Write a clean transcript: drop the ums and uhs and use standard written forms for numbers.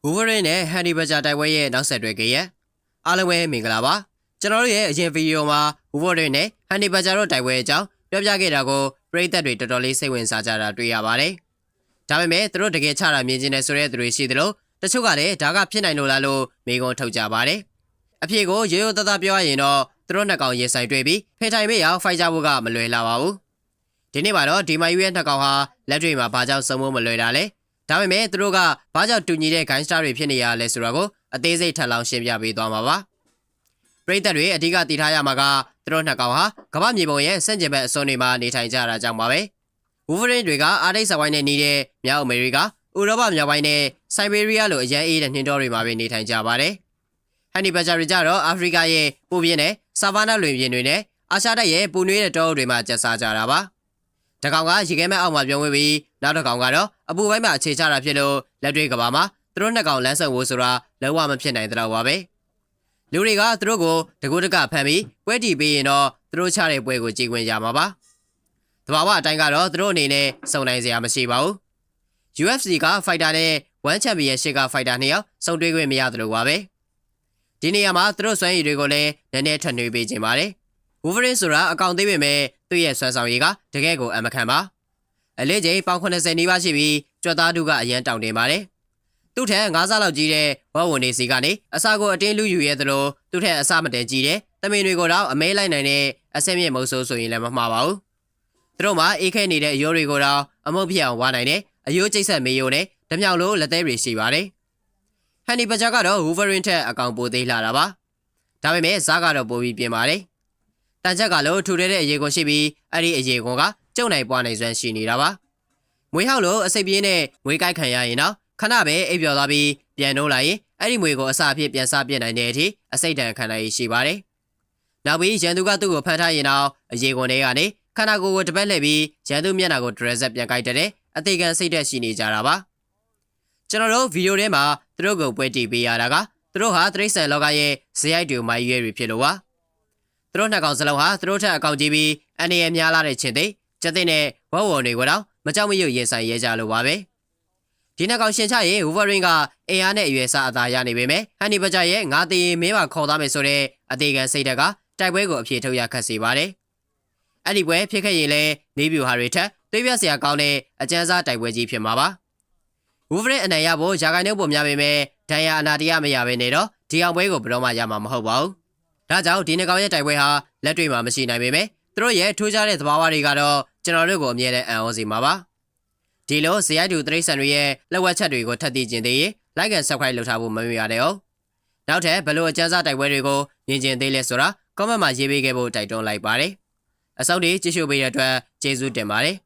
Wolverine နဲ့ Honey Badger တိုက်ပွဲရဲ့နောက်ဆက်တွဲကြရဲ့အားလုံးပဲမင်္ဂလာပါကျွန်တော်တို့ရဲ့အရင်ဗီဒီယိုမှာ Wolverine နဲ့ Honey Badger တို့တိုက်ပွဲအကြောင်းပြောပြခဲ့တာကိုပရိသတ်တွေတော်တော်လေးစိတ်ဝင်စားကြတာတွေ့ရပါတယ်ဒါပေမဲ့သူတို့တကယ်ချတာမြင်ကျင်တယ်ဆိုတဲ့သူတွေရှိသလိုတချို့ကလည်းဒါကဖြစ်နိုင်လို့လားလို့မေးခွန်းထုတ်ကြပါတယ်အဖြစ်ကိုရိုးရိုးသားသားပြောရရင်တော့သူတို့နှစ်ကောင်ရင်ဆိုင်တွေ့ပြီးဖေထိုင်မေးရောက်ဖိုက်ကြဖို့ကမလွယ်လာပါဘူးဒီနေ့မှာတော့ဒီမာယူရဲ့နှစ်ကောင်ဟာလက်တွေမှာဘာကြောင့်စုံမမလွယ်တာလဲဒါပေမဲ့သူတို့ကဘာကြောင့်တူညီတဲ့ဂိုင်းစတာတွေဖြစ်နေရလဲဆိုတာကိုအသေးစိတ်ထပ်လောင်းရှင်းပြပေးသွားမှာပါပရိသတ်တွေအဓိကတည်ထားရမှာကသူတို့နှစ်ကောင်ဟာကမ္ဘာမြေပုံရဲ့ဆန့်ကျင်ဘက်အစွန်းတွေမှာနေထိုင်ကြတာကြောင့်ပါပဲ Wolverine တွေကအာတိတ်စဝိုင်းနဲ့နေတဲ့မြောက်အမေရိကဥရောပမြောက်ပိုင်းနဲ့ဆိုက်ဘေးရီးယားလိုအရန်အေးတဲ့နှင်းတောတွေမှာပဲနေထိုင်ကြပါတယ်။ Honey Badger တွေကြတော့အာဖရိကရဲ့ပူပြင်းတဲ့ဆာဗာနာလွင်ပြင်တွေနဲ့အာရှတိုက်ရဲ့ပူနွေးတဲ့တောအုပ်တွေမှာကျက်စားကြတာပါ။တစ်ကောင်ကရေခဲမဲ့အောက်မှာပြုံးဝေးပြီးနောက်တစ်ကောင်ကတော့အပူပိုင်းမှာအခြေချတာဖြစ်လို့လက်တွေကဘာမှာသူတို့နှစ်ကောင်လမ်းဆုံဖို့ဆိုတာလုံးဝမဖြစ်နိုင်တော့ပါပဲ။လူတွေကသူတို့ကိုတကူးတကဖမ်းပြီးပွဲတီပေးရင်တော့သူတို့ချတဲ့ပွဲကိုကြည်ဝင်ကြမှာပါ။တဘာဝအတိုင်းကတော့သူတို့အနေနဲ့စုံနိုင်စရာမရှိပါဘူး။ UFC ကဖိုက်တာနဲ့1 Championship ကဖိုက်တာနှစ်ယောက်စုံတွေ့ခွင့်မရသလိုပါပဲ။ဒီနေရာမှာသူတို့စွမ်းရည်တွေကိုလည်းနည်းနည်းထပ်နှွေးပေးခြင်းပါတယ်။ Wolverine ဆိုတာအကောင်သေးပေမဲ့သူ့ရဲ့စွမ်းဆောင်ရည်ကတကယ်ကိုအမခံပါ။အလေးချိန်ပေါင်80နီးပါးရှိပြီးကြွက်သားတူကအရန်တောင်တင်ပါတယ်။သူ့ထက်9ဆလောက်ကြီးတဲ့ဝက်ဝင်နေစီကနေအစာကိုအတင်းလူယူရဲသလိုသူ့ထက်အစာမတန်ကြီးတဲ့တမင်တွေကိုတော့အမဲလိုက်နိုင်တဲ့အဆင့်မြင့်မုတ်ဆိုးဆိုရင်လည်းမမှားပါဘူး။သူတို့မှာအေးခဲနေတဲ့အရိုးတွေကိုတော့အမုတ်ဖြစ်အောင်ဝါနိုင်တဲ့အယိုးကျိတ်ဆက်မေယိုနဲ့ဓမြောက်လိုလက်သေးတွေရှိပါတယ်။ Honey Badger ကတော့ Wolverine ထက်အကောင်ပိုသေးလာတာပါ။ဒါပေမဲ့ဇားကတော့ပိုပြီးပြင်းပါတယ်။တန်ချက်ကလို့ထူတဲ့အရေကွန်ရှိပြီးအဲ့ဒီအရေကွန်ကကျုံနိုင်ပွားနိုင်စွမ်းရှိနေတာပါ။မွေးဟောက်လို့အစိပ်ပြင်းနဲ့မွေးကိုက်ခံရရင်တော့ခဏပဲအိပ်ပျော်သွားပြီးပြန်နှိုးလိုက်ရင်အဲ့ဒီမွေကိုအစာအဖြစ်ပြန်စားပြစ်နိုင်တဲ့အထိအစိတ်တန်ခံနိုင်ရှိပါတယ်။နောက်ပြီးရန်သူကသူ့ကိုဖမ်းထားရင်တော့အရေကွန်တွေကနေခန္ဓာကိုယ်ကိုတပတ်လှည့်ပြီးရန်သူမျက်နှာကိုဒရက်ဆက်ပြန်ကိုက်တဲ့အသေးခံစိတ်သက်ရှိနေကြတာပါကျွန်တော်တို့ဗီဒီယိုထဲမှာသူတို့ကိုပွဲတီပေးရတာကသူတို့ဟာတရိတ်ဆန်လောကရဲ့ဇယိုက်တူမိုင်းရွဲတွေဖြစ်လို့ပါသူတို့နှစ်ကောင်စလုံးဟာသူတို့ထက်အကောင်ကြီးပြီးအနေရများလာတဲ့ချင်းသိကျက်တဲ့နဲ့ဝေါ်ဝေါ်တွေကိုတော့မကြောက်မရွံ့ရင်ဆိုင်ရဲကြလို့ပါပဲဒီနှစ်ကောင်ရှင်ချရင် Wolverine ကအင်အားနဲ့အရွယ်စားအသာရနေပေမဲ့ Honey Badger ရဲ့ငါတည်ရင်မင်းပါခေါ်သားမယ်ဆိုတဲ့အသေးခံစိတ်ဓာတ်ကတိုက်ပွဲကိုအပြေထုတ်ရခတ်စေပါတယ်အဲ့ဒီပွဲဖြစ်ခဲ့ရင်လည်းနေပြူဟာတွေထက်တွေးပြစရာကောင်းတဲ့အကျန်းစားတိုက်ပွဲကြီးဖြစ်မှာပါ Wolverine အနိုင်ရဖို့ယာကိုင်နှုတ်ပုံများပေမဲ့ဒဏ်ရာအနာတရားမရဘဲနေတော့ဒီအောင်ပွဲကိုဘယ်တော့မှရမှာမဟုတ်ပါဘူးဒါကြောင့်ဒီနှစ်ကောင်ရဲ့တိုက်ပွဲဟာလက်တွေ့မှာမရှိနိုင်ပေမဲ့သူတို့ရဲ့ထိုးကြတဲ့သဘာဝတွေကတော့ကျွန်တော်တို့ကိုအမြဲတမ်းအံ့ဩစေမှာပါဒီလိုဇယိုက်တူတရိတ်ဆန်တွေရဲ့လက်ဝက်ချက်တွေကိုထပ်သိကျင်သေးရင် like and subscribe လုပ်ထားဖို့မမေ့ရတဲ့အောင်နောက်ထပ်ဘယ်လိုအကျန်းစားတိုက်ပွဲတွေကိုမြင်ကျင်သေးလဲဆိုတာ comment မှာရေးပေးခဲ့ဖို့တိုက်တွန်းလိုက်ပါတယ်အစောင့်တွေကြည့်ရှုပေးတဲ့အတွက်ကျေးဇူးတင်ပါတယ်